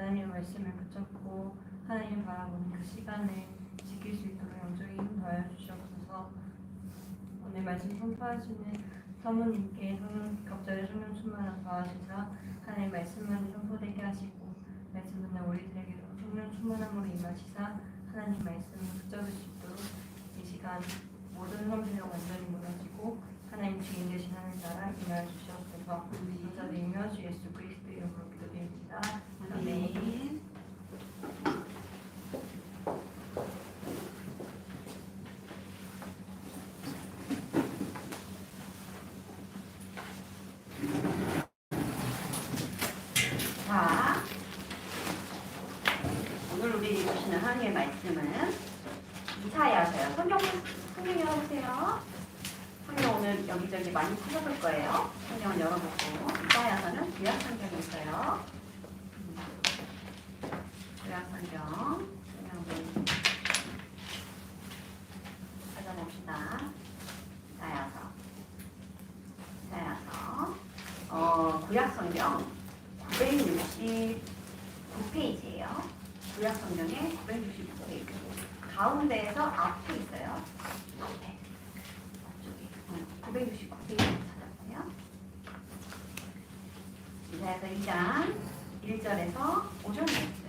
하나님의 말씀을 붙잡고 하나님 바라보는 그 시간을 지킬 수 있도록 영적인 힘 더하여 주시옵소서. 오늘 말씀 선포하시는 사모님께 갑자기 성령 충만을 더하시사 하나님 말씀만이 선포되게 하시고 말씀 듣는 우리들에게도 성령 충만함으로 임하시사 하나님 말씀을 붙잡을 수 있도록 이 시간 모든 성질을 완전히 무너지고 하나님 주인 되신 하나님 나라 임하여 주시옵소서. 감사드리며 주 예수 그리스도 이름으로 기도드립니다. 아멘. 자, 오늘 우리 보시는 하나님의 말씀은 이사야서요. 성경 열어보세요. 성경 오늘 여기저기 많이 찾아볼 거예요. 성경을 열어보고 이사야서는 구약 성경이 있어요. 구약 성경 찾아봅시다. 이사야서 구약 성경 969페이지예요. 구약 성경의 969페이지. 가운데에서 앞에 있어요. 앞에. 969페이지 찾아보세요. 이사야서 2장 1절에서 5절 말씀.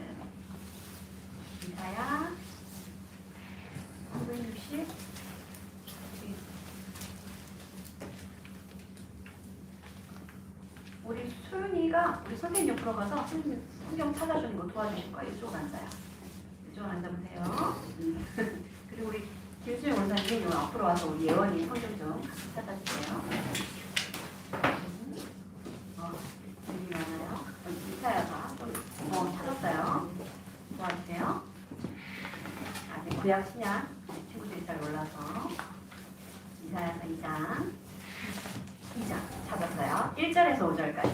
이사야 960 우리 소윤이가 우리 선생님 옆으로 가서 성경 찾아주는 거 도와주실 거예요. 이쪽 앉아요. 이쪽 앉아보세요. 그리고 우리 김수영 원사님 앞으로 와서 우리 예원이 성경 좀 같이 찾아주세요. 여기 많아요. 이사야서 찾았어요. 도와주세요. 아직 구약 신약 친구들이 잘 몰라서 이사야서 2장 찾았어요. 1절에서 5절까지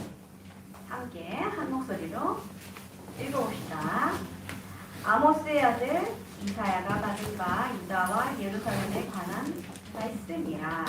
함께 한 목소리로 읽어봅시다. 아모스의 아들 이사야가 받은 바 유다와 예루살렘에 관한 말씀이라.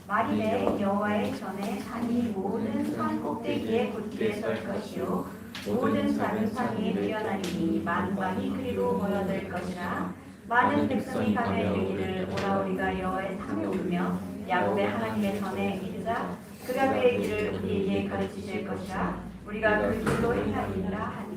말이되 여호와의 전에 산이 모든 산 꼭대기에 굳게 설 것이요 모든 산은 산 위에 뛰어나리니 만방이 그리로 모여들 것이라. 많은 백성이 가며 이르기를 오라 우리가 여호와의 산에 오르며 야곱의 하나님의 전에 이르자 그가 그의 길을 우리에게 가르치실 것이라. 우리가 그 길로 행하리라 하니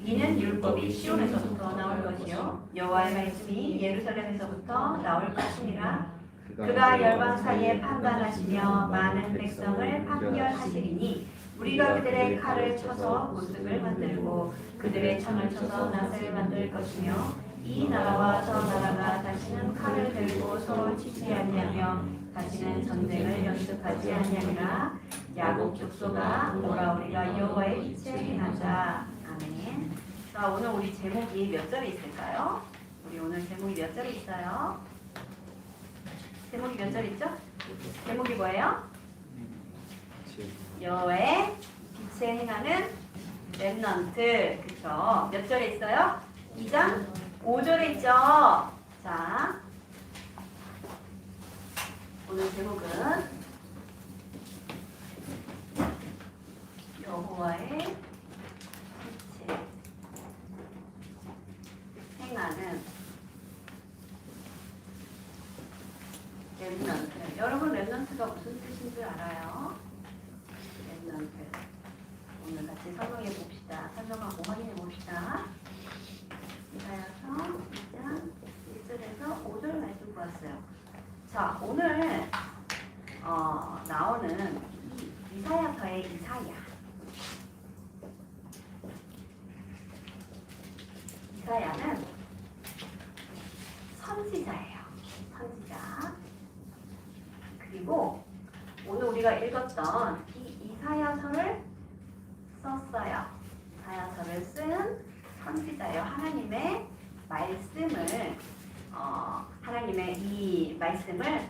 이는 율법이 시온에서부터 나올 것이요 여호와의 말씀이 예루살렘에서부터 나올 것이니라. 그가 열방 사이에 판단하시며 많은 백성을 판결하시리니 우리가 그들의 칼을 쳐서 모습을 만들고 그들의 창을 쳐서 낫을 만들 것이며 이 나라와 저 나라가 다시는 칼을 들고 서로 치지 아니하며 다시는 전쟁을 연습하지 아니하리라. 야곱 족속아 오라 우리가 여호와의 빛에 행하자. 아멘. 자, 오늘 우리 제목이 몇 절에 있을까요? 우리 오늘 제목이 몇 절에 있어요? 제목이 몇 절 있죠? 제목이 뭐예요? 여호와의 빛에 행하는 렘넌트. 그쵸? 몇 절에 있어요? 2장 5절에 있죠? 자, 오늘 제목은 여호와의 빛에 행하는 렘넌트. 여러분 렘넌트가 무슨 뜻인 줄 알아요? 렘넌트. 오늘 같이 설명해 봅시다. 설명하고 확인해 봅시다. 이사야서 2장 1절에서 5절 말씀 보았어요. 자, 오늘 나오는 이사야서의 이사야는 선지자예요. 선지자. 그리고 오늘 우리가 읽었던 이 이사야서를 썼어요. 이사야서를 쓴 선지자예요. 하나님의 말씀을 하나님의 이 말씀을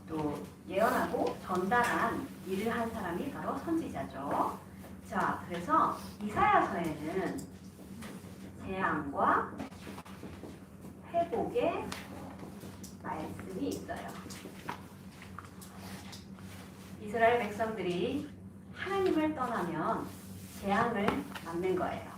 또 예언하고 전달한 일을 한 사람이 바로 선지자죠. 자, 그래서 이사야서에는 재앙과 회복의 말씀이 있어요. 이스라엘 백성들이 하나님을 떠나면 재앙을 맞는 거예요.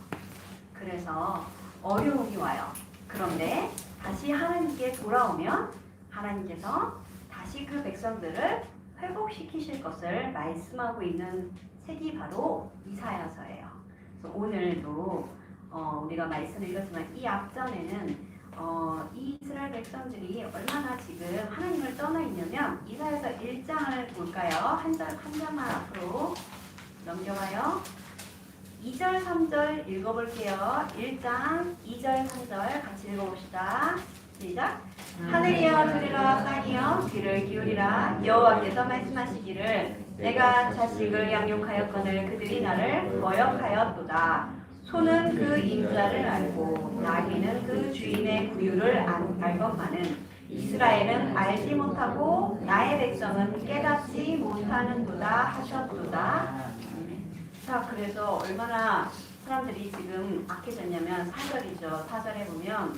그래서 어려움이 와요. 그런데 다시 하나님께 돌아오면 하나님께서 다시 그 백성들을 회복시키실 것을 말씀하고 있는 책이 바로 이사야서예요. 그래서 오늘도 우리가 말씀을 읽었지만 이 앞전에는 이 이스라엘 백성들이 얼마나 지금 하나님을 떠나 있냐면 이사야서 1장을 볼까요? 한 장만 앞으로 넘겨봐요. 2절, 3절 읽어볼게요. 1장 2절, 3절 같이 읽어봅시다. 시작. 하늘이여 들으라, 땅이여 귀를 기울이라. 여호와께서 말씀하시기를 내가 자식을 양육하였거늘 그들이 나를 거역하였도다. 소는 그 임자를 알고 나귀는 그 주인의 구유를 알건만은 이스라엘은 알지 못하고 나의 백성은 깨닫지 못하는도다 하셨도다. 자, 그래서 얼마나 사람들이 지금 악해졌냐면 4절이죠. 4절에 보면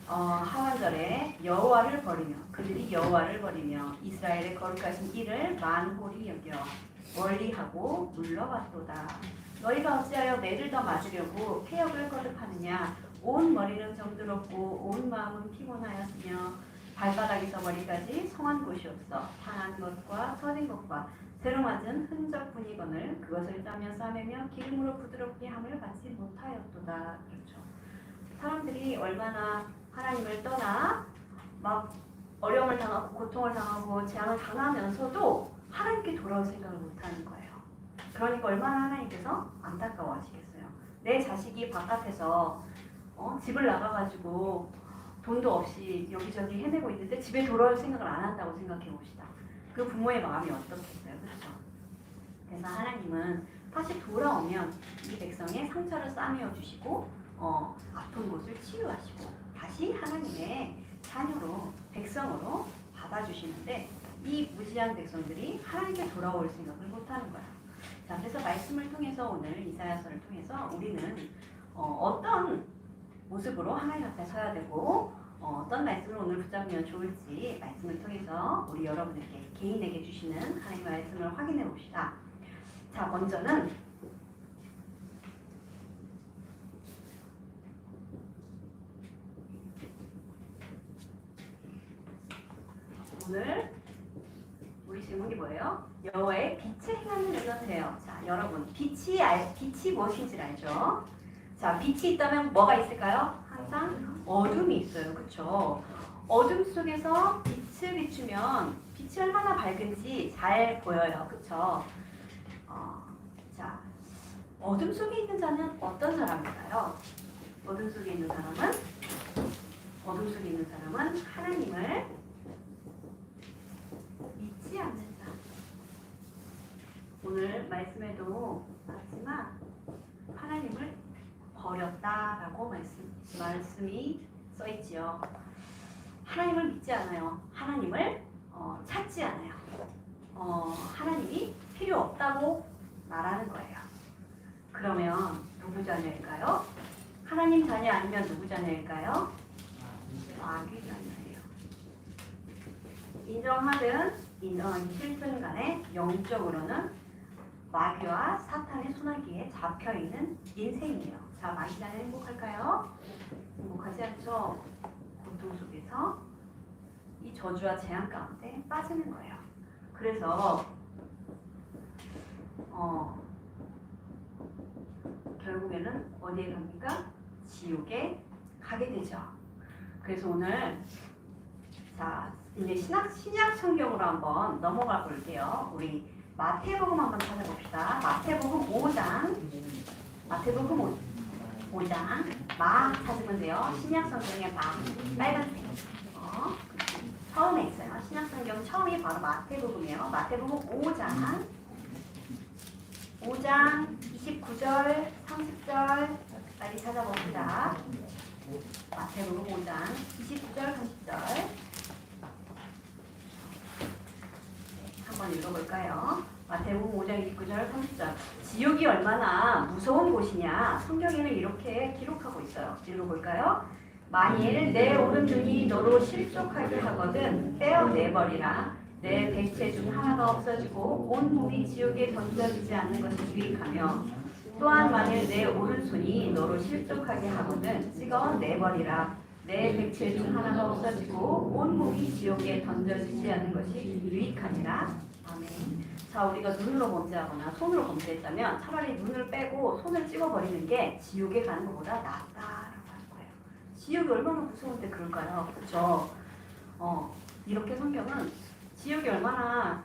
하완절에 여호와를 버리며 그들이 여호와를 버리며 이스라엘의 거룩하신 이를 만홀히 여겨 멀리하고 물러갔도다. 너희가 어찌하여 매를 더 맞으려고 폐역을 거듭하느냐. 온 머리는 정들었고 온 마음은 피곤하였으며 발바닥에서 머리까지 성한 곳이 없어 상한 것과 터진 것과 새로 맞은 흔적뿐이거늘 그것을 짜며 싸매며 기름으로 부드럽게 함을 받지 못하였도다. 그렇죠. 사람들이 얼마나 하나님을 떠나 막 어려움을 당하고 고통을 당하고 재앙을 당하면서도 하나님께 돌아올 생각을 못하는 거예요. 그러니까 얼마나 하나님께서 안타까워하시겠어요. 내 자식이 바깥에서 집을 나가가지고 돈도 없이 여기저기 헤매고 있는데 집에 돌아올 생각을 안 한다고 생각해 봅시다. 그 부모의 마음이 어떻겠어요, 그렇죠? 그래서 하나님은 다시 돌아오면 이 백성의 상처를 싸매어 주시고 아픈 곳을 치유하시고 다시 하나님의 자녀로 백성으로 받아주시는데 이 무지한 백성들이 하나님께 돌아올 생각을 못하는 거야. 자, 그래서 말씀을 통해서 오늘 이사야서를 통해서 우리는 어떤 모습으로 하나님 앞에 서야 되고 어떤 말씀을 오늘 붙잡으면 좋을지 말씀을 통해서 우리 여러분에게 개인에게 주시는 하나님의 말씀을 확인해 봅시다. 자, 먼저는 오늘 우리 질문이 뭐예요? 여호와의 빛에 행하는 르넌트예요. 자, 여러분 빛이 무엇인지 알죠? 자, 빛이 있다면 뭐가 있을까요? 항상 어둠이 있어요. 그렇죠? 어둠 속에서 빛을 비추면 빛이 얼마나 밝은지 잘 보여요. 그렇죠? 자, 어둠 속에 있는 자는 어떤 사람일까요? 어둠 속에 있는 사람은 하나님을 믿지 않는 자. 오늘 말씀에도 봤지만 하나님을 버렸다라고 말씀이 써있지요. 하나님을 믿지 않아요. 하나님을 찾지 않아요. 하나님이 필요 없다고 말하는 거예요. 그러면 누구 자녀일까요? 하나님 자녀 아니면 누구 자녀일까요? 마귀 자녀예요. 인정하든 인정하기 싫든 간에 영적으로는 마귀와 사탄의 손아귀에 잡혀있는 인생이에요. 자, 마귀 자녀 행복할까요? 행복하지 않죠? 고통 속에서 이 저주와 재앙 가운데 빠지는 거예요. 그래서 결국에는 어디에 갑니까? 지옥에 가게 되죠. 그래서 오늘 자, 이제 신약 성경으로 한번 넘어가 볼게요. 우리 마태복음 한번 찾아봅시다. 마태복음 5장 마 찾으면 돼요. 신약 성경의 마 빨간색 처음에 있어요. 신약 성경 처음이 바로 마태복음이에요. 마태복음 5장 29절 30절 빨리 찾아봅시다. 마태복음 5장 29절 30절 한번 읽어볼까요? 마태복음 5장 29절 30절 지옥이 얼마나 무서운 곳이냐 성경에는 이렇게 기록하고 있어요. 읽어볼까요? 만일 내 오른눈이 너로 실족하게 하거든 떼어내버리라. 내 백체 중 하나가 없어지고 온 몸이 지옥에 던져지지 않는 것이 유익하며 또한 만일 내 오른손이 너로 실족하게 하고는 찍어내버리라. 내 백체 중 하나가 없어지고 온 몸이 지옥에 던져지지 않는 것이 유익하니라. 아멘. 자, 우리가 눈으로 범죄하거나 손으로 범죄했다면 차라리 눈을 빼고 손을 찍어버리는 게 지옥에 가는 것보다 낫다라고 하는 거예요. 지옥이 얼마나 무서운데 그럴까요? 그렇죠? 이렇게 성경은 지옥이 얼마나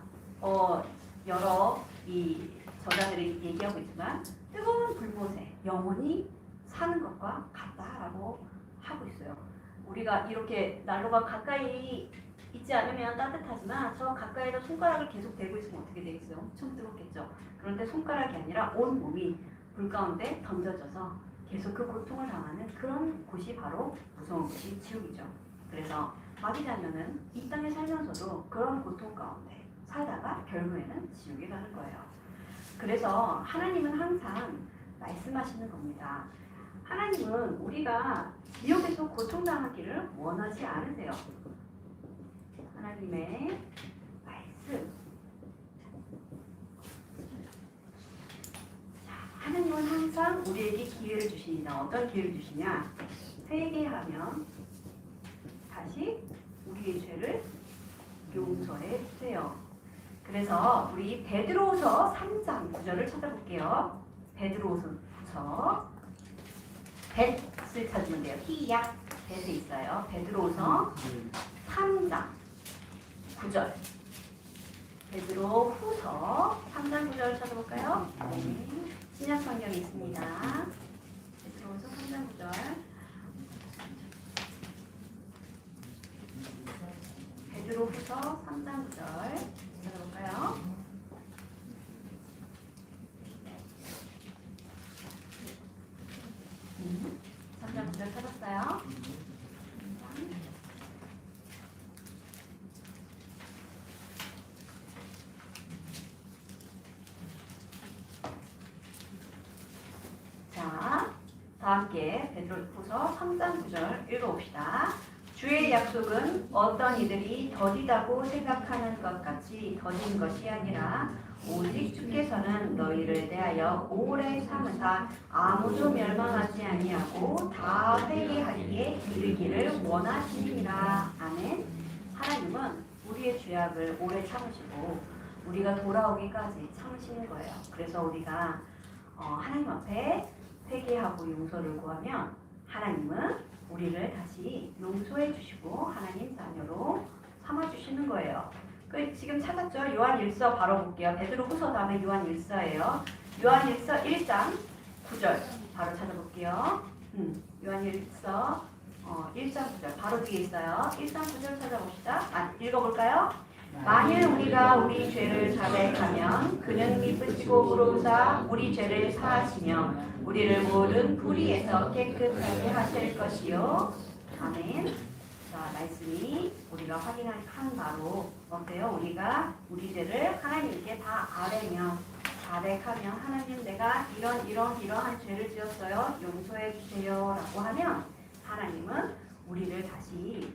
여러 이 저자들이 얘기하고 있지만 뜨거운 불못에 영원히 사는 것과 같다라고 하고 있어요. 우리가 이렇게 난로가 가까이 있지 않으면 따뜻하지만 저 가까이서 손가락을 계속 대고 있으면 어떻게 되겠어요? 엄청 뜨겁겠죠. 그런데 손가락이 아니라 온 몸이 불 가운데 던져져서 계속 그 고통을 당하는 그런 곳이 바로 무서운 곳이 지옥이죠. 그래서 마귀 자녀는 이 땅에 살면서도 그런 고통 가운데 살다가 결국에는 지옥에 가는 거예요. 그래서 하나님은 항상 말씀하시는 겁니다. 하나님은 우리가 지옥에서 고통당하기를 원하지 않으세요. 하나님의 말씀. 자, 하나님은 항상 우리에게 기회를 주십니다. 어떤 기회를 주시냐? 회개하면 다시 우리의 죄를 용서해 주세요. 그래서 우리 베드로후서 3장 9절을 찾아볼게요. 베드로후서 뱃을 찾으면 돼요. 희약 뱃에 있어요. 베드로후서 3장 9절. 베드로후서 3장 9절을 찾아볼까요? 네. 신약 성경에 있습니다. 베드로후서 3장 9절. 베드로후서 3장 9절 찾아볼까요? 3장 9절 찾았어요? 자, 다 함께 베드로후서 3장 9절 읽어봅시다. 주의 약속은 어떤 이들이 더디다고 생각하는 것 같이 더딘 것이 아니라 오직 주께서는 너희를 대하여 오래 참으사 아무도 멸망하지 아니하고 다 회개하기에 이르기를 원하시니라. 아멘. 하나님은 우리의 죄악을 오래 참으시고 우리가 돌아오기까지 참으시는 거예요. 그래서 우리가 하나님 앞에 회개하고 용서를 구하면 하나님은 우리를 다시 용서해 주시고 하나님 자녀로 삼아 주시는 거예요. 지금 찾았죠? 요한일서 바로 볼게요. 베드로후서 다음에 요한일서예요. 요한일서 1장 9절 바로 찾아볼게요. 요한일서 1장 9절 바로 뒤에 있어요. 1장 9절 찾아봅시다. 읽어볼까요? 만일 우리가 우리 죄를 자백하면 그는 미쁘시고 의로우사 우리 죄를 사하시며 우리를 모든 불의에서 깨끗하게 하실 것이요. 아멘. 자, 말씀이 우리가 확인한 바로 어때요? 우리가 우리 죄를 하나님께 다 아뢰며 자백하면 하나님 내가 이러한 죄를 지었어요. 용서해 주세요 라고 하면 하나님은 우리를 다시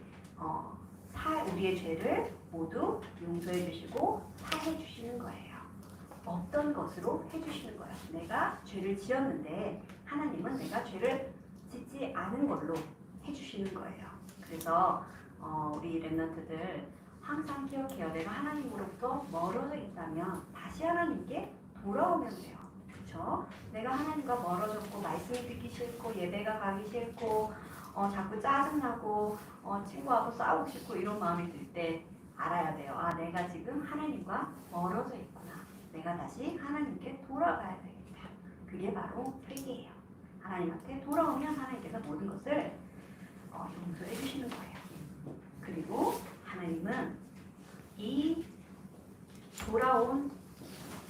우리의 죄를 모두 용서해 주시고 사해 주시는 거예요. 어떤 것으로 해주시는 거예요? 내가 죄를 지었는데 하나님은 내가 죄를 짓지 않은 걸로 해주시는 거예요. 그래서 우리 렘넌트들 항상 기억해요. 내가 하나님으로부터 멀어져 있다면 다시 하나님께 돌아오면 돼요. 그렇죠? 내가 하나님과 멀어졌고 말씀을 듣기 싫고 예배가 가기 싫고 자꾸 짜증나고 친구하고 싸우고 싶고 이런 마음이 들 때 알아야 돼요. 아, 내가 지금 하나님과 멀어져 있구나. 내가 다시 하나님께 돌아가야 되겠다. 그게 바로 회개예요. 하나님 앞에 돌아오면 하나님께서 모든 것을 용서해 주시는 거예요. 그리고 하나님은 이 돌아온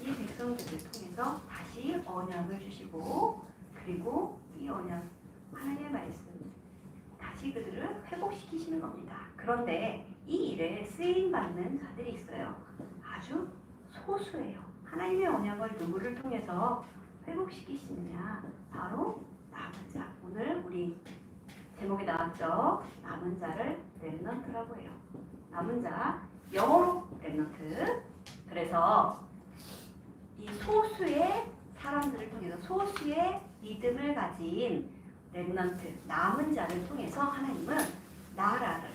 이 백성들을 통해서 다시 언약을 주시고 그리고 이 언약 하나님의 말씀 다시 그들을 회복시키시는 겁니다. 그런데 이 일에 쓰임받는 자들이 있어요. 아주 소수예요. 하나님의 언약을 누구를 통해서 회복시키시느냐? 바로 남은 자. 오늘 우리 제목에 나왔죠? 남은 자를 렘넌트라고 해요. 남은 자, 영어로 렘넌트. 그래서 이 소수의 사람들을 통해서 소수의 믿음을 가진 렘넌트, 남은 자를 통해서 하나님은 나라를,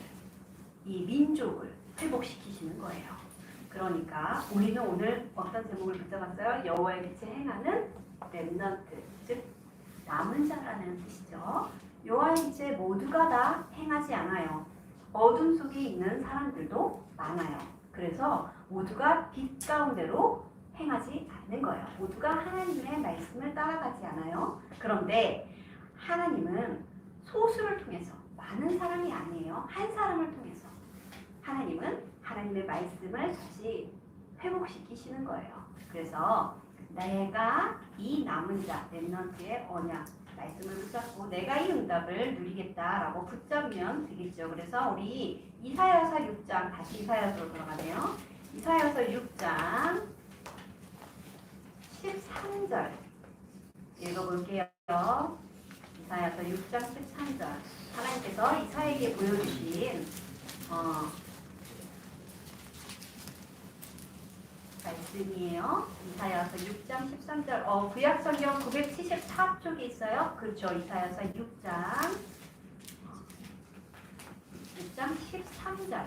이 민족을 회복시키시는 거예요. 그러니까 우리는 오늘 어떤 제목을 붙여봤어요? 여호와의 빛에 행하는 렘넌트, 즉 남은 자라는 뜻이죠. 여호와의 빛에 모두가 다 행하지 않아요. 어둠 속에 있는 사람들도 많아요. 그래서 모두가 빛 가운데로 행하지 않는 거예요. 모두가 하나님의 말씀을 따라가지 않아요. 그런데 하나님은 소수를 통해서, 많은 사람이 아니에요. 한 사람을 통해서 하나님은 하나님의 말씀을 다시 회복시키시는 거예요. 그래서 내가 이 남은 자, 렘넌트의 언약, 말씀을 붙잡고 내가 이 응답을 누리겠다라고 붙잡으면 되겠죠. 그래서 우리 이사야서 6장, 다시 이사야서로 돌아가네요. 이사야서 6장 13절 읽어볼게요. 이사야서 6장 13절 하나님께서 이사야에게 보여주신 말씀이에요. 이사야서 6장 13절. 구약 성경 974쪽에 있어요. 그렇죠. 이사야서 6장 13절.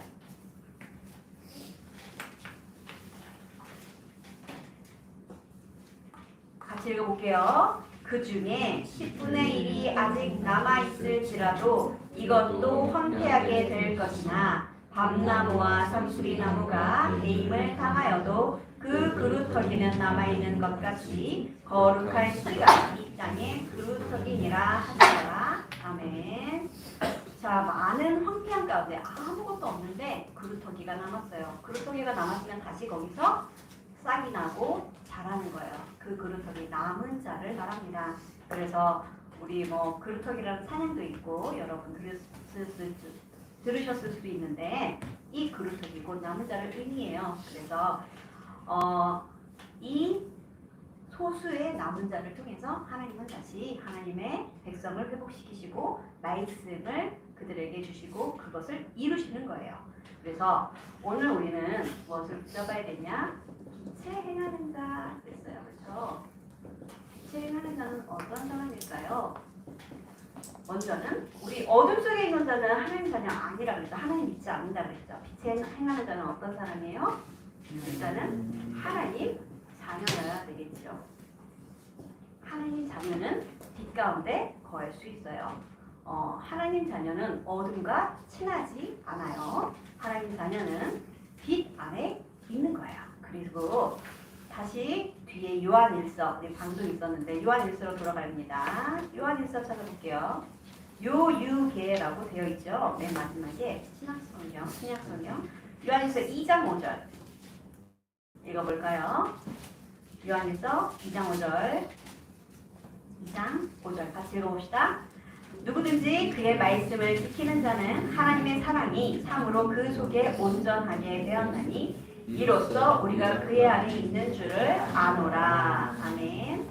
같이 읽어볼게요. 그 중에 10분의 1이 아직 남아있을지라도 이것도 황폐하게 될 것이나 밤나무와 상수리나무가 배임을 당하여도 그 그루터기는 남아있는 것 같이 거룩할 씨가 이 땅에 그루터기니라 하시더라. 아멘. 자, 많은 황폐한 가운데 아무것도 없는데 그루터기가 남았어요. 그루터기가 남았으면 다시 거기서 싹이 나고 자라는 거예요. 그 그루터기 남은 자를 말합니다. 그래서 우리 뭐 그루터기라는 사냥도 있고 여러분 들으셨을 수도 있는데 이 그루터기 곧 남은 자를 의미해요. 그래서 이 소수의 남은 자를 통해서 하나님은 다시 하나님의 백성을 회복시키시고 말씀을 그들에게 주시고 그것을 이루시는 거예요. 그래서 오늘 우리는 무엇을 붙잡아야 되냐? 빛에 행하는 자 그랬어요. 그렇죠? 빛에 행하는 자는 어떤 사람일까요? 먼저는 우리 어둠 속에 있는 자는 하나님 자녀 아니라 그랬죠. 하나님 믿지 않는다 그랬죠. 빛에 행하는 자는 어떤 사람이에요? 일단은 하나님 자녀여야 되겠죠. 하나님 자녀는 빛 가운데 거할 수 있어요. 하나님 자녀는 어둠과 친하지 않아요. 하나님 자녀는 빛 안에 있는 거예요. 그리고 다시 뒤에 요한일서, 우리 방송 있었는데 요한일서로 돌아갑니다. 요한일서 찾아볼게요. 요유계라고 되어 있죠. 맨 마지막에 신약성경 요한일서 2장 5절 읽어볼까요? 요한일서 2장 5절 같이 읽어봅시다. 누구든지 그의 말씀을 지키는 자는 하나님의 사랑이 참으로 그 속에 온전하게 되었나니 이로써 우리가 그의 안에 있는 줄을 아노라. 아멘.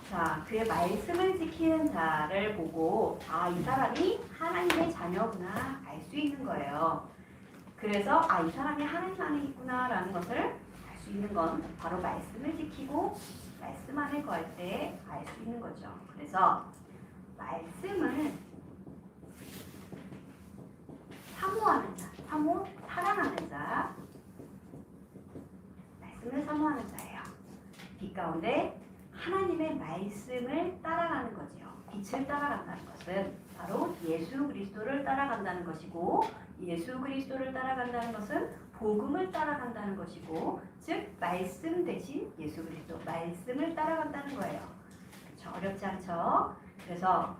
자, 그의 말씀을 지키는 자를 보고 이 사람이 하나님의 자녀구나 알 수 있는 거예요. 그래서 이 사람이 하나님 안에 있구나라는 것을 알 수 있는 건 바로 말씀을 지키고 말씀 안에 거할 때 알 수 있는 거죠. 그래서 말씀을 사모하는 자, 사랑하는 자, 말씀을 사모하는 자예요. 빛 가운데 하나님의 말씀을 따라가는 거죠. 빛을 따라간다는 것은 바로 예수 그리스도를 따라간다는 것이고, 예수 그리스도를 따라간다는 것은 복음을 따라간다는 것이고, 즉 말씀 대신 예수 그리스도 말씀을 따라간다는 거예요. 그렇죠? 어렵지 않죠? 그래서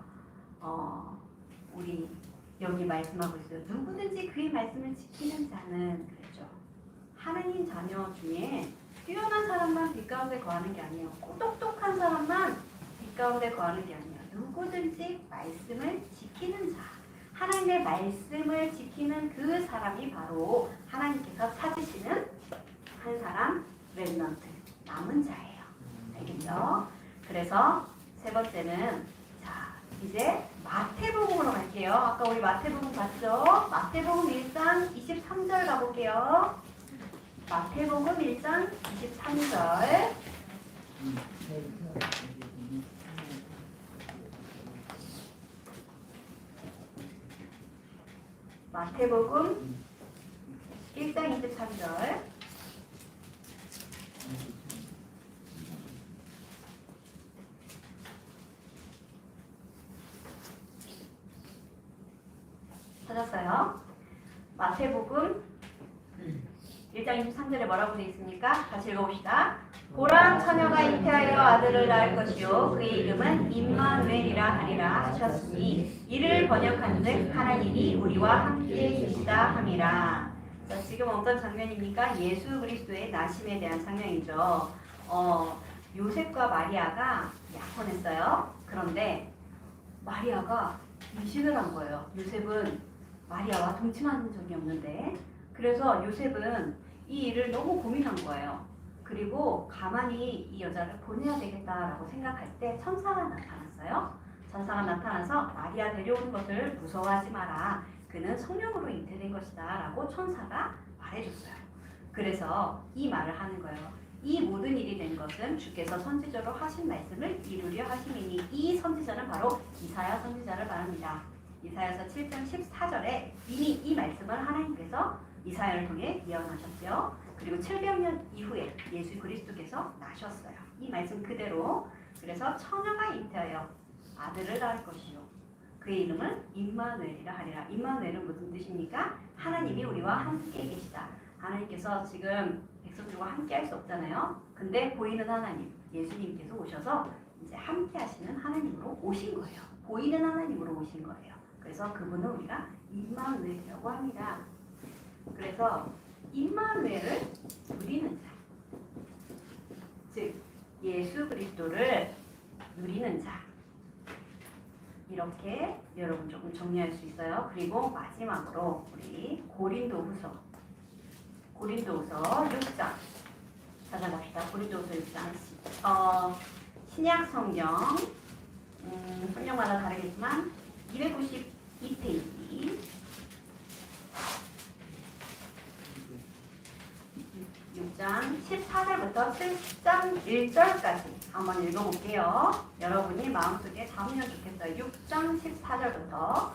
우리 여기 말씀하고 있어요. 누구든지 그의 말씀을 지키는 자는 그랬죠. 하나님 자녀 중에 뛰어난 사람만 빛 가운데 거하는 게 아니에요. 똑똑한 사람만 빛 가운데 거하는 게 아니에요. 누구든지 말씀을 지키는 자, 하나님의 말씀을 지키는 그 사람이 바로 하나님께서 찾으시는 한 사람, 렘넌트, 남은 자예요. 알겠죠? 그래서 세 번째는 이제 마태복음으로 갈게요. 아까 우리 마태복음 봤죠? 마태복음 1장 23절 가볼게요. 마태복음 1장 23절. 마태복음 1장 23절. 찾았어요? 마태복음 1장 23절에 뭐라고 되어 있습니까? 같이 읽어봅시다. 보라 처녀가 잉태하여 아들을 낳을 것이요 그의 이름은 임마누엘이라 하리라 하셨으니 이를 번역한즉 하나님이 우리와 함께 계시다 함이라. 자, 지금 어떤 장면입니까? 예수 그리스도의 나심에 대한 장면이죠. 요셉과 마리아가 약혼했어요. 그런데 마리아가 임신을 한 거예요. 요셉은 마리아와 동침한 적이 없는데, 그래서 요셉은 이 일을 너무 고민한 거예요. 그리고 가만히 이 여자를 보내야 되겠다라고 생각할 때 천사가 나타났어요. 천사가 나타나서 마리아 데려오는 것을 무서워하지 마라. 그는 성령으로 잉태된 것이다 라고 천사가 말해줬어요. 그래서 이 말을 하는 거예요. 이 모든 일이 된 것은 주께서 선지자로 하신 말씀을 이루려 하심이니 이 선지자는 바로 이사야 선지자를 말합니다. 이사야서 7장 14절에 이미 이 말씀을 하나님께서 이사야를 통해 예언하셨죠. 그리고 700년 이후에 예수 그리스도께서 나셨어요. 이 말씀 그대로. 그래서 처녀가 잉태하여 아들을 낳을 것이요 그의 이름은 임마누엘이라 하리라. 임마누엘은 무슨 뜻입니까? 하나님이 우리와 함께 계시다. 하나님께서 지금 백성들과 함께 할 수 없잖아요. 근데 보이는 하나님, 예수님께서 오셔서 이제 함께 하시는 하나님으로 오신 거예요. 보이는 하나님으로 오신 거예요. 그래서 그분은 우리가 임마누엘이라고 합니다. 그래서 임마누엘을 누리는 자, 즉 예수 그리스도를 누리는 자, 이렇게 여러분 조금 정리할 수 있어요. 그리고 마지막으로 우리 고린도후서 6장 찾아갑시다. 고린도후서 6장. 신약 성경 성경마다 다르겠지만 292페이지 6장 14절부터 7장 1절까지 한번 읽어볼게요. 여러분이 마음속에 담으면 좋겠어요. 6장 14절부터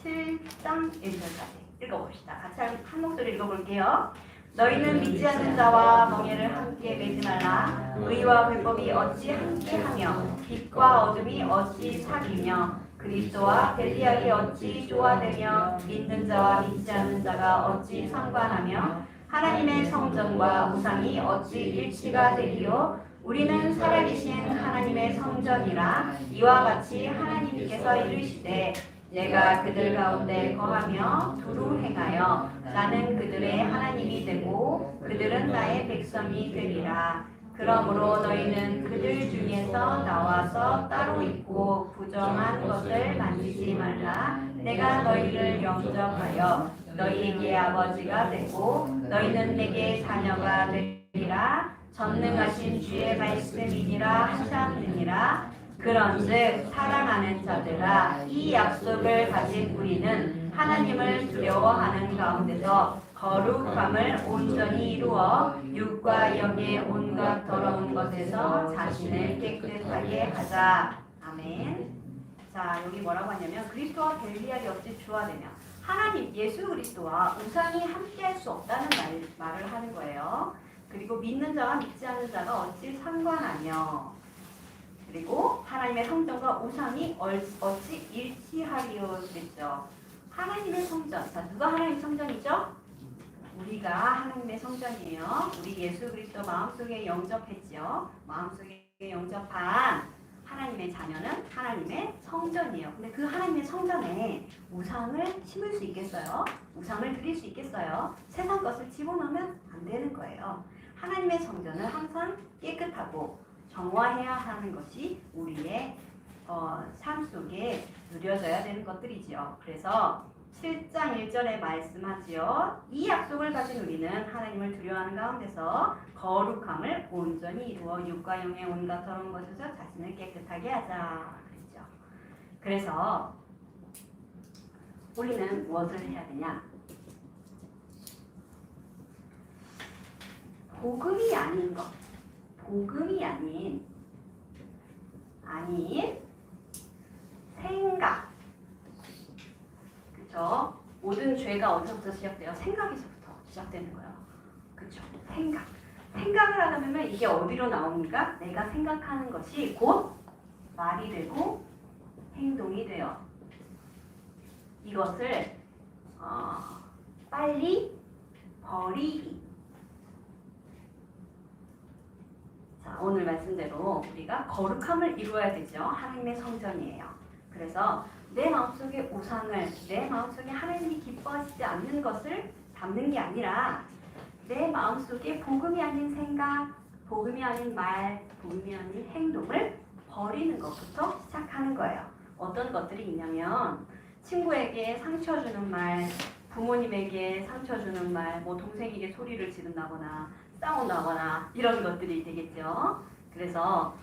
7장 1절까지 읽어봅시다. 같이 한 목소리 읽어볼게요. 너희는 믿지 않는 자와 멍에를 함께 매지 말라. 의와 불법이 어찌 함께하며 빛과 어둠이 어찌 사귀며 그리스도와 벨리알이 어찌 조화되며 믿는 자와 믿지 않는 자가 어찌 상관하며 하나님의 성전과 우상이 어찌 일치가 되리요. 우리는 살아계신 하나님의 성전이라. 이와 같이 하나님께서 이르시되 내가 그들 가운데 거하며 두루 행하여 나는 그들의 하나님이 되고 그들은 나의 백성이 되리라. 그러므로 너희는 그들 중에서 나와서 따로 있고 부정한 것을 만지지 말라. 내가 너희를 영접하여 너희에게 아버지가 되고 너희는 내게 자녀가 되리라. 전능하신 주의 말씀이니라 하셨느니라. 그런즉 사랑하는 자들아 이 약속을 가진 우리는 하나님을 두려워하는 가운데서 거룩함을 온전히 이루어 육과 영의 온갖 더러운 것에서 자신을 깨끗하게 하자. 아멘. 자, 여기 뭐라고 하냐면 그리스도와 벨리알이 어찌 조화되며 하나님 예수 그리스도와 우상이 함께할 수 없다는 말을 하는 거예요. 그리고 믿는 자와 믿지 않는 자가 어찌 상관하며 그리고 하나님의 성전과 우상이 어찌 일치하리요 그랬죠. 하나님의 성전. 자, 누가 하나님의 성전이죠? 우리가 하나님의 성전이에요. 우리 예수 그리스도 마음속에 영접했죠. 마음속에 영접한 하나님의 자녀는 하나님의 성전이에요. 근데 그 하나님의 성전에 우상을 심을 수 있겠어요? 우상을 드릴 수 있겠어요? 세상 것을 집어넣으면 안 되는 거예요. 하나님의 성전을 항상 깨끗하고 정화해야 하는 것이 우리의 삶 속에 누려져야 되는 것들이지요. 그래서 7장 1절에 말씀하지요. 이 약속을 가진 우리는 하나님을 두려워하는 가운데서 거룩함을 온전히 이루어 육과 영의 온갖 더러운 것에서 자신을 깨끗하게 하자. 그랬죠. 그래서 우리는 무엇을 해야 되냐? 복음이 아닌 것, 복음이 아닌 생각, 그쵸? 모든 죄가 어디서부터 시작돼요? 생각에서부터 시작되는 거예요. 그쵸? 생각. 생각을 하다 보면 이게 어디로 나옵니까? 내가 생각하는 것이 곧 말이 되고 행동이 돼요. 이것을 빨리 버리기. 자, 오늘 말씀대로 우리가 거룩함을 이루어야 되죠. 하나님의 성전이에요. 그래서 내 마음속에 우상을, 내 마음속에 하나님이 기뻐하시지 않는 것을 담는 게 아니라 내 마음속에 복음이 아닌 생각, 복음이 아닌 말, 복음이 아닌 행동을 버리는 것부터 시작하는 거예요. 어떤 것들이 있냐면 친구에게 상처 주는 말, 부모님에게 상처 주는 말, 뭐 동생에게 소리를 지른다거나 싸운다거나 이런 것들이 되겠죠. 그래서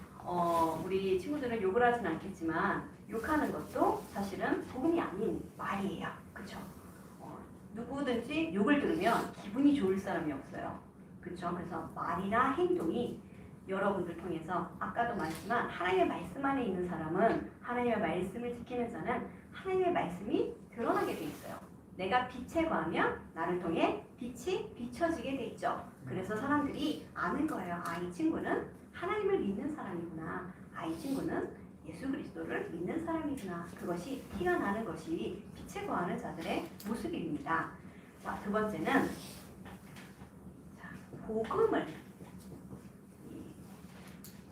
우리 친구들은 욕을 하진 않겠지만 욕하는 것도 사실은 복음이 아닌 말이에요. 그렇죠? 누구든지 욕을 들으면 기분이 좋을 사람이 없어요. 그렇죠? 그래서 말이나 행동이 여러분들 통해서 아까도 말했지만 하나님의 말씀 안에 있는 사람은 하나님의 말씀을 지키는 자는 하나님의 말씀이 드러나게 돼 있어요. 내가 빛에 거하면 나를 통해 빛이 비춰지게 돼 있죠. 그래서 사람들이 아는 거예요. 아, 이 친구는 하나님을 믿는 사람이구나. 아, 이 친구는 예수 그리스도를 믿는 사람이구나. 그것이 티가 나는 것이 빛에 거하는 자들의 모습입니다. 자, 두 번째는 복음을.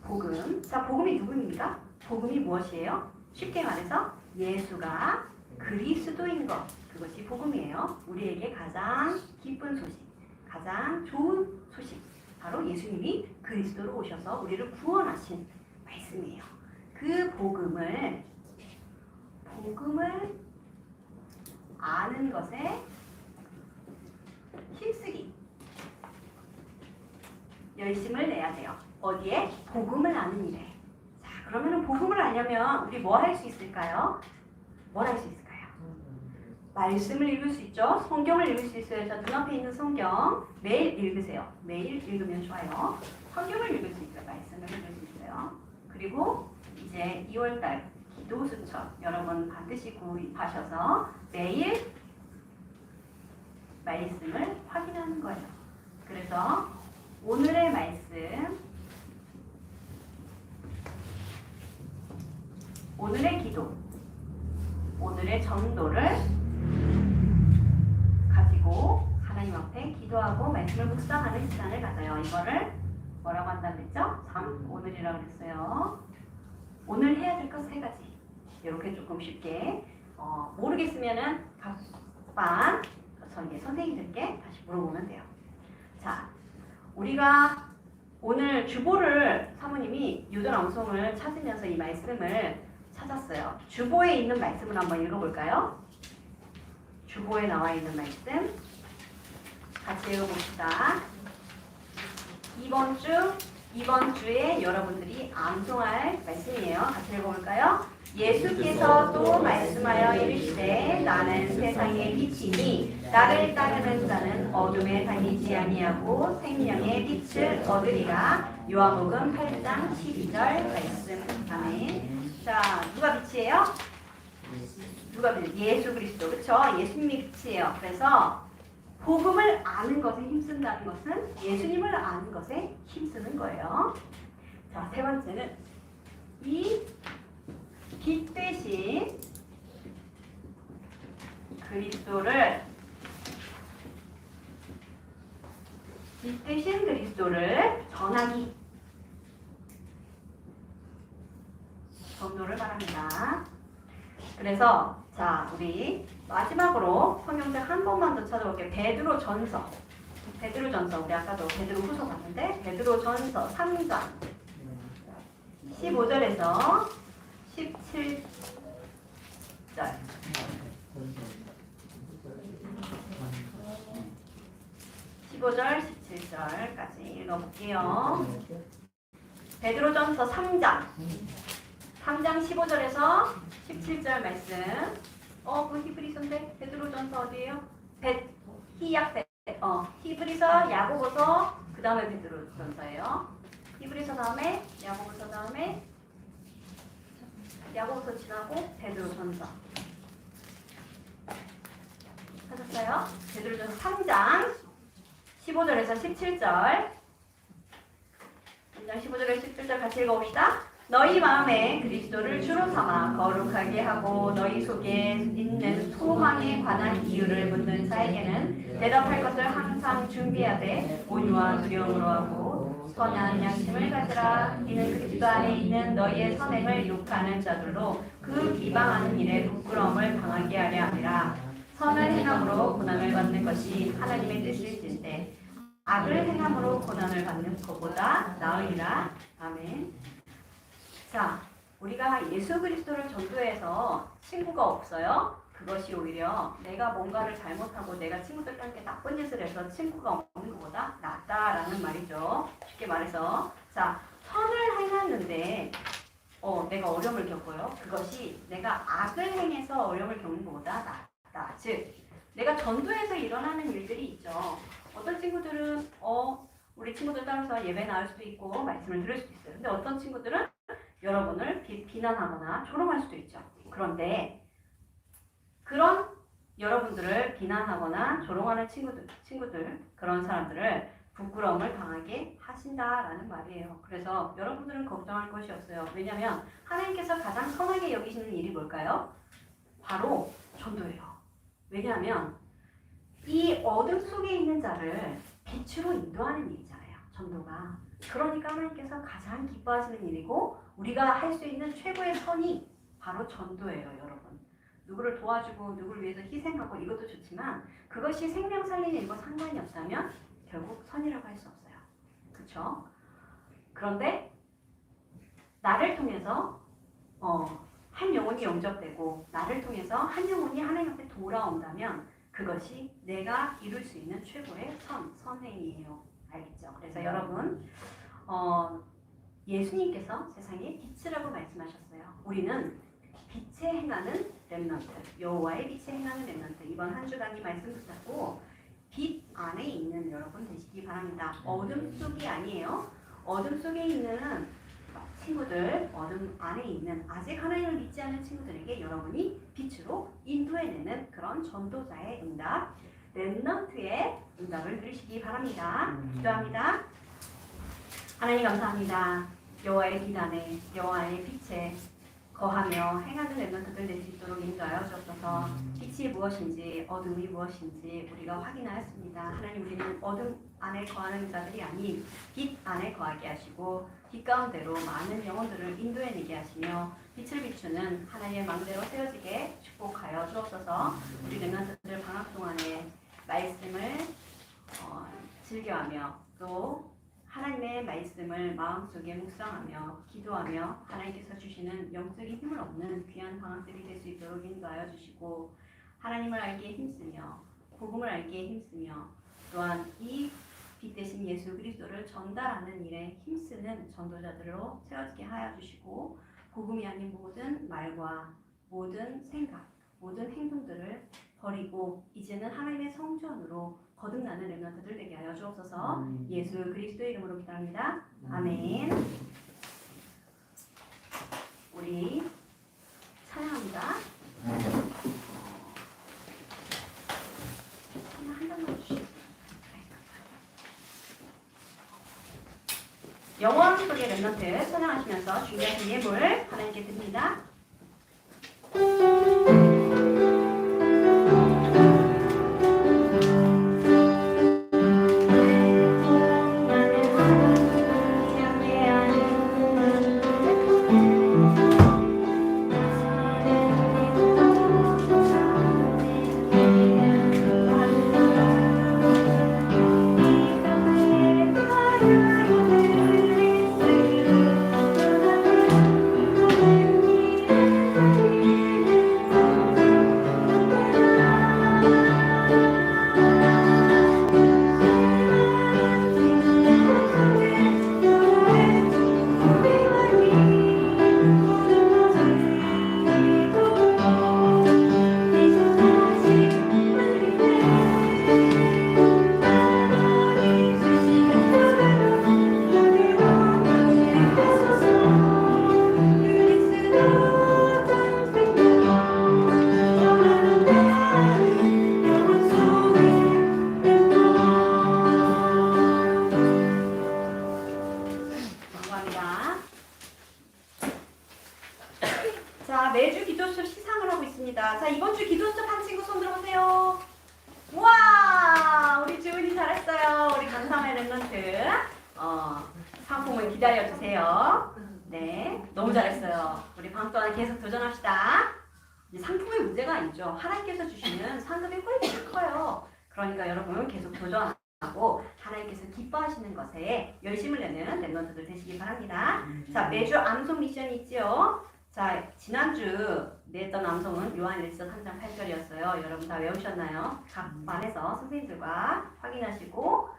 복음. 자, 복음이 누구입니까? 복음이 무엇이에요? 쉽게 말해서 예수가 그리스도인 것. 그것이 복음이에요. 우리에게 가장 기쁜 소식, 가장 좋은 소식. 바로 예수님이 그리스도로 오셔서 우리를 구원하신 말씀이에요. 그 복음을 아는 것에 힘쓰기. 열심을 내야 돼요. 어디에? 복음을 아는 일에. 자, 그러면 복음을 알려면 우리 뭐 할 수 있을까요? 뭘 할 수 있을까요? 말씀을 읽을 수 있죠. 성경을 읽을 수 있어요. 자, 눈앞에 있는 성경 매일 읽으세요. 매일 읽으면 좋아요. 성경을 읽을 수 있어요. 말씀을 읽을 수 있어요. 그리고 이제 2월달 기도 수첩 여러분 반드시 구입하셔서 매일 말씀을 확인하는 거예요. 그래서 오늘의 말씀, 오늘의 기도, 오늘의 전도를 가지고 하나님 앞에 기도하고 말씀을 묵상하는 시간을 가져요. 이거를 뭐라고 한다고 그랬죠? 3, 오늘이라고 그랬어요. 오늘 해야 될 것 3가지. 이렇게 조금 쉽게 모르겠으면은 각반 저희 선생님들께 다시 물어보면 돼요. 자, 우리가 오늘 주보를 사모님이 유전왕송을 찾으면서 이 말씀을 찾았어요. 주보에 있는 말씀을 한번 읽어볼까요? 주보에 나와 있는 말씀 같이 읽어봅시다. 이번 주에 여러분들이 암송할 말씀이에요. 같이 읽어볼까요? 예수께서 또 말씀하여 이르시되 나는 세상의 빛이니 나를 따르는 자는 어둠에 다니지 아니하고 생명의 빛을 얻으리라. 요한복음 8장 12절 말씀. 아멘. 자, 누가 빛이에요? 누가 빛? 예수 그리스도. 그렇죠? 예수님이 빛이에요. 그래서 복음을 아는 것에 힘쓴다는 것은 예수님을 아는 것에 힘쓰는 거예요. 자, 3번째는 이 빛 대신 그리스도를 전하기. 전도를 바랍니다. 그래서 자, 우리 마지막으로 성경책 한 번만 더 찾아볼게요. 베드로전서 우리 아까도 베드로후서 봤는데 베드로전서 3장 15절에서 17절 15절 17절까지 읽어볼게요. 베드로전서 3장 15절에서 17절 말씀. 그 히브리서인데 베드로전서 어디예요? 히브리서, 야고보서, 그 다음에 베드로전서예요. 히브리서 다음에 야고보서 다음에 야고보서 지나고 베드로전서. 3장 15절에서 17절 3장 15절에서 17절 같이 읽어봅시다. 너희 마음에 그리스도를 주로 삼아 거룩하게 하고 너희 속에 있는 소망에 관한 이유를 묻는 자에게는 대답할 것을 항상 준비하되 온유와 두려움으로 하고 선한 양심을 가지라. 이는 그리스도 안에 있는 너희의 선행을 욕하는 자들로 그 비방하는 일에 부끄러움을 당하게 하려 함이라. 선을 행함으로 고난을 받는 것이 하나님의 뜻일진데 악을 행함으로 고난을 받는 것보다 나으리라. 아멘. 자, 우리가 예수 그리스도를 전도해서 친구가 없어요. 그것이 오히려 내가 뭔가를 잘못하고 내가 친구들과 함께 나쁜 짓을 해서 친구가 없는 것보다 낫다라는 말이죠. 쉽게 말해서 자, 선을 행했는데 내가 어려움을 겪어요. 그것이 내가 악을 행해서 어려움을 겪는 것보다 낫다. 즉, 내가 전도해서 일어나는 일들이 있죠. 어떤 친구들은 우리 친구들 따라서 예배 나올 수도 있고 말씀을 들을 수도 있어요. 근데 어떤 친구들은 여러분을 비난하거나 조롱할 수도 있죠. 그런데 그런 여러분들을 비난하거나 조롱하는 친구들 그런 사람들을 부끄러움을 당하게 하신다라는 말이에요. 그래서 여러분들은 걱정할 것이 없어요. 왜냐하면 하나님께서 가장 선하게 여기시는 일이 뭘까요? 바로 전도예요. 왜냐하면 이 어둠 속에 있는 자를 빛으로 인도하는 일이잖아요. 전도가. 그러니까 하나님께서 가장 기뻐하시는 일이고 우리가 할 수 있는 최고의 선이 바로 전도예요, 여러분. 누구를 도와주고 누구를 위해서 희생하고 이것도 좋지만 그것이 생명 살리는 일과 상관이 없다면 결국 선이라고 할 수 없어요. 그렇죠? 그런데 나를 통해서 한 영혼이 영접되고 나를 통해서 한 영혼이 하나님 앞에 돌아온다면 그것이 내가 이룰 수 있는 최고의 선행이에요. 알겠죠? 그래서 여러분 예수님께서 세상의 빛이라고 말씀하셨어요. 우리는 빛에 행하는 렘넌트, 여호와의 빛에 행하는 렘넌트. 이번 한 주간이 말씀 붙잡고 빛 안에 있는 여러분 되시기 바랍니다. 어둠 속이 아니에요. 어둠 속에 있는 친구들, 어둠 안에 있는 아직 하나님을 믿지 않는 친구들에게 여러분이 빛으로 인도해내는 그런 전도자의 응답, 렘넌트의 응답을 누리시기 바랍니다. 기도합니다. 하나님 감사합니다. 여호와의 빛 안에 여호와의 빛에 거하며 행하는 렘넌트들 될 수 있도록 인도하여 주옵소서. 빛이 무엇인지 어둠이 무엇인지 우리가 확인하였습니다. 하나님, 우리는 어둠 안에 거하는 자들이 아닌 빛 안에 거하게 하시고 빛 가운데로 많은 영혼들을 인도해내게 하시며 빛을 비추는 하나님의 망대로 세워지게 축복하여 주옵소서. 우리 렘넌트들 방학 동안에 말씀을 즐겨하며 또 하나님의 말씀을 마음속에 묵상하며 기도하며 하나님께서 주시는 영적인 힘을 얻는 귀한 방학들이 될 수 있도록 인도하여 주시고 하나님을 알기에 힘쓰며 복음을 알기에 힘쓰며 또한 이 빛 대신 예수 그리스도를 전달하는 일에 힘쓰는 전도자들로 세워지게 하여 주시고 복음이 아닌 모든 말과 모든 생각, 모든 행동들을 버리고 이제는 하나님의 성전으로 거듭나는 렘넌트들 되게 하여 주옵소서. 예수 그리스도의 이름으로 기도합니다. 아멘. 우리 찬양합니다. 찬양 한 번만 주시겠어요? 영원 속의 렘넌트 찬양하시면서 준비하신 예물 하나님께 드립니다. 시상을 하고 있습니다. 자, 이번 주 기도 수업 한 친구 손 들어보세요. 우와, 우리 주은이 잘했어요. 우리 강삼의 랩런트. 상품을 기다려주세요. 네, 너무 잘했어요. 우리 방 동안 계속 도전합시다. 이 상품의 문제가 아니죠. 하나님께서 주시는 상금이 훨씬 커요. 그러니까 여러분 계속 도전하고 하나님께서 기뻐하시는 것에 열심을 내는 랩런트들 되시기 바랍니다. 자, 매주 암송 미션이 있죠. 자, 지난주 냈던 암송은 요한일서 3장 8절이었어요. 여러분 다 외우셨나요? 각 반에서 선생님들과 확인하시고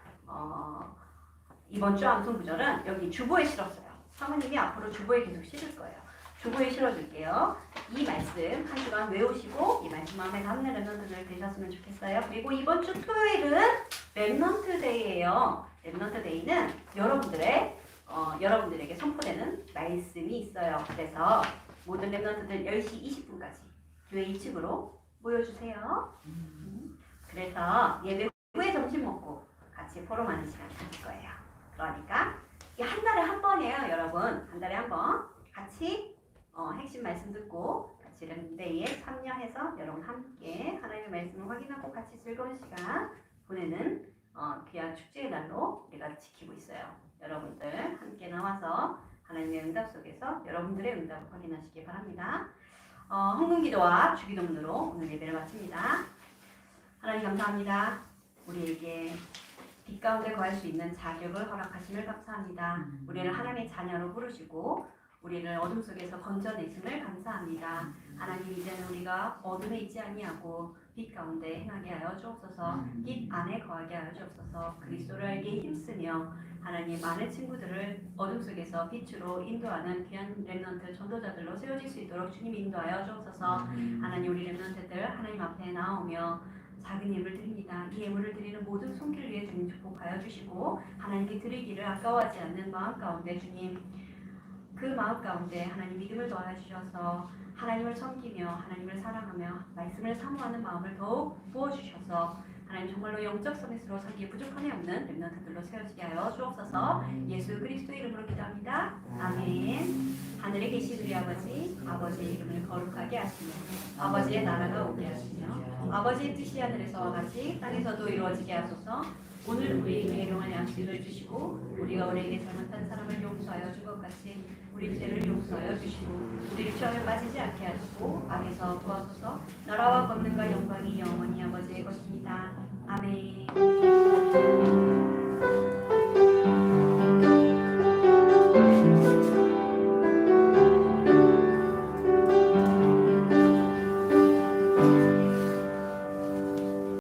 이번 주 암송 구절은 여기 주보에 실었어요. 사모님이 앞으로 주보에 계속 실을 거예요. 주보에 실어줄게요. 이 말씀 한 주간 외우시고 이 말씀 마음에 담는 랩런트들 되셨으면 좋겠어요. 그리고 이번 주 토요일은 랩런트 데이예요. 랩런트 데이는 여러분들에게 선포되는 말씀이 있어요. 그래서 모든 랩런트들 10시 20분까지 교회 2층으로 모여주세요. 그래서 예배 후에 점심 먹고 같이 포럼하는 시간 가질 거예요. 그러니까 이게 한 달에 한 번이에요, 여러분. 한 달에 한 번 같이 핵심 말씀 듣고 같이 랩데이에 참여해서 여러분 함께 하나님의 말씀을 확인하고 같이 즐거운 시간 보내는 귀한 축제의 날로 우리가 지키고 있어요. 여러분들 함께 나와서 하나님의 응답 속에서 여러분들의 응답을 확인하시기 바랍니다. 헌금기도와 주기도문으로 오늘 예배를 마칩니다. 하나님 감사합니다. 우리에게 빛 가운데 거할 수 있는 자격을 허락하심을 감사합니다. 우리를 하나님의 자녀로 부르시고 우리를 어둠 속에서 건져내심을 감사합니다. 하나님, 이제는 우리가 어둠에 있지 아니하고 빛 가운데 행하게 하여 주옵소서. 빛 안에 거하게 하여 주옵소서. 그리스도를 알기에 힘쓰며 하나님, 많은 친구들을 어둠 속에서 빛으로 인도하는 귀한 랩런트 전도자들로 세워질 수 있도록 주님이 인도하여 주옵소서. 하나님, 우리 랩런트들 하나님 앞에 나오며 작은 예물 드립니다. 이 예물을 드리는 모든 손길 위에 주님 축복하여 주시고 하나님께 드리기를 아까워하지 않는 마음 가운데 주님, 그 마음 가운데 하나님 믿음을 더하여 주셔서 하나님을 섬기며 하나님을 사랑하며 말씀을 사모하는 마음을 더욱 부어주셔서 하나님 정말로 영적 서밋으로 서기에 부족함이 없는 렘넌트들로 세워지게 하여 주옵소서. 예수 그리스도의 이름으로 기도합니다. 아멘. 하늘에 계신 우리 아버지의 이름을 거룩하게 하시며 아버지의 나라가 오게 하시며 아버지의 뜻이 하늘에서와 같이 땅에서도 이루어지게 하소서. 오늘 우리에게 일용할 양식을 주시고 우리가 우리에게 잘못한 사람을 용서하여 준 것 같이 우리 죄를 용서하여 주시고 우리를 시험에 빠지지 않게 하시고 악에서 도와소서. 나라와 권능과 영광이 영원히 아버지의 것입니다. 아멘.